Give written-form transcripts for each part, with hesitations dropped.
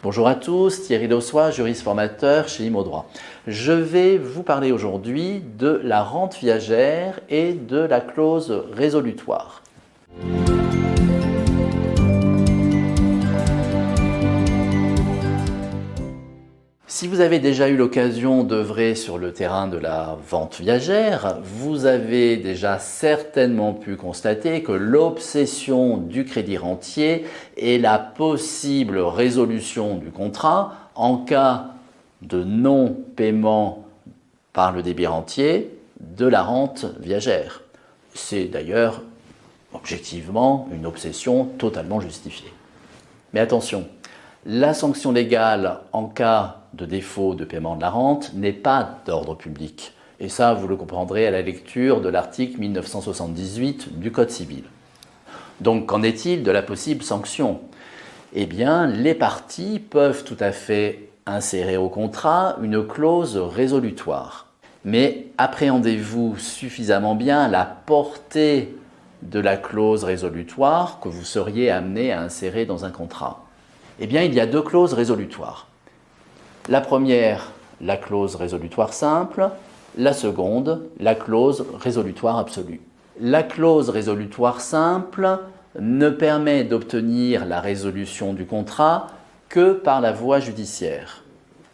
Bonjour à tous, Thierry Dossois, juriste formateur chez Imodroit. Je vais vous parler aujourd'hui de la rente viagère et de la clause résolutoire. Si vous avez déjà eu l'occasion d'œuvrer sur le terrain de la vente viagère, vous avez déjà certainement pu constater que l'obsession du crédit rentier est la possible résolution du contrat en cas de non-paiement par le débit rentier de la rente viagère. C'est d'ailleurs objectivement une obsession totalement justifiée. Mais attention, la sanction légale en cas de défaut de paiement de la rente n'est pas d'ordre public. Et ça, vous le comprendrez à la lecture de l'article 1978 du Code civil. Donc, qu'en est-il de la possible sanction? Eh bien, les parties peuvent tout à fait insérer au contrat une clause résolutoire. Mais appréhendez-vous suffisamment bien la portée de la clause résolutoire que vous seriez amené à insérer dans un contrat? Eh bien, il y a deux clauses résolutoires. La première, la clause résolutoire simple. La seconde, la clause résolutoire absolue. La clause résolutoire simple ne permet d'obtenir la résolution du contrat que par la voie judiciaire.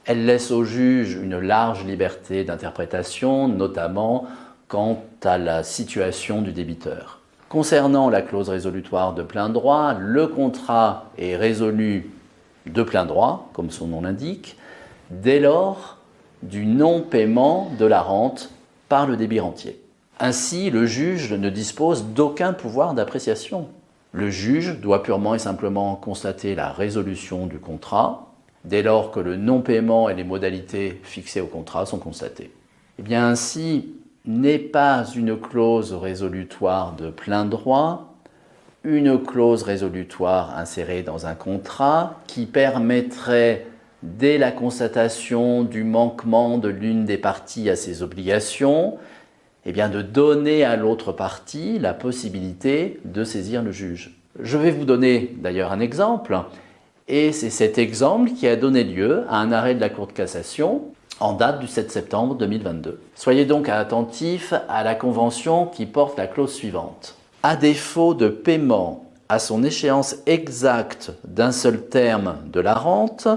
Elle laisse au juge une large liberté d'interprétation, notamment quant à la situation du débiteur. Concernant la clause résolutoire de plein droit, le contrat est résolu de plein droit, comme son nom l'indique, dès lors du non-paiement de la rente par le débit rentier. Ainsi, le juge ne dispose d'aucun pouvoir d'appréciation. Le juge doit purement et simplement constater la résolution du contrat, dès lors que le non-paiement et les modalités fixées au contrat sont constatées. Eh bien ainsi, n'est pas une clause résolutoire de plein droit, une clause résolutoire insérée dans un contrat qui permettrait, dès la constatation du manquement de l'une des parties à ses obligations, eh bien de donner à l'autre partie la possibilité de saisir le juge. Je vais vous donner d'ailleurs un exemple, et c'est cet exemple qui a donné lieu à un arrêt de la Cour de cassation en date du 7 septembre 2022. Soyez donc attentifs à la convention qui porte la clause suivante. À défaut de paiement à son échéance exacte d'un seul terme de la rente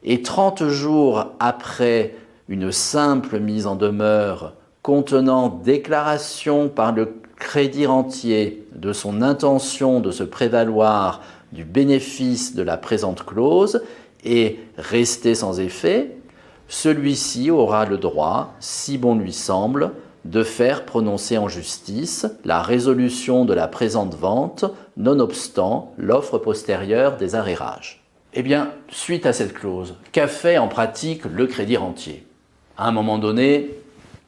et 30 jours après une simple mise en demeure contenant déclaration par le crédit rentier de son intention de se prévaloir du bénéfice de la présente clause et resté sans effet, celui-ci aura le droit, si bon lui semble, de faire prononcer en justice la résolution de la présente vente, nonobstant l'offre postérieure des arrérages. Eh bien, suite à cette clause, qu'a fait en pratique le crédit rentier? À un moment donné,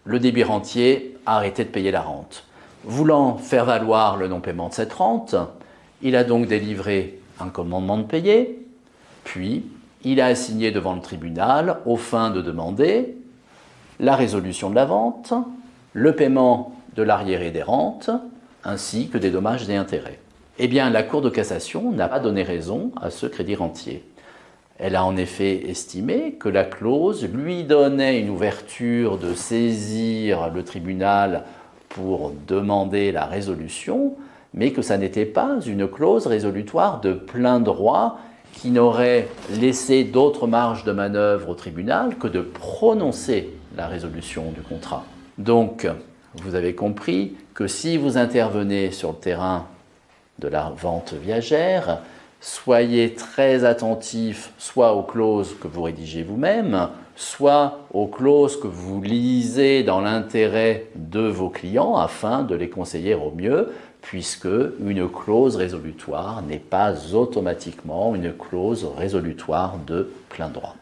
le débit rentier a arrêté de payer la rente. Voulant faire valoir le non-paiement de cette rente, il a donc délivré un commandement de payer, puis il a assigné devant le tribunal aux fins de demander la résolution de la vente, le paiement de l'arriéré des rentes, ainsi que des dommages et intérêts. Eh bien, la Cour de cassation n'a pas donné raison à ce crédit rentier. Elle a en effet estimé que la clause lui donnait une ouverture de saisir le tribunal pour demander la résolution, mais que ça n'était pas une clause résolutoire de plein droit qui n'aurait laissé d'autres marges de manœuvre au tribunal que de prononcer la résolution du contrat. Donc, vous avez compris que si vous intervenez sur le terrain de la vente viagère, soyez très attentif soit aux clauses que vous rédigez vous-même, soit aux clauses que vous lisez dans l'intérêt de vos clients afin de les conseiller au mieux, puisque une clause résolutoire n'est pas automatiquement une clause résolutoire de plein droit.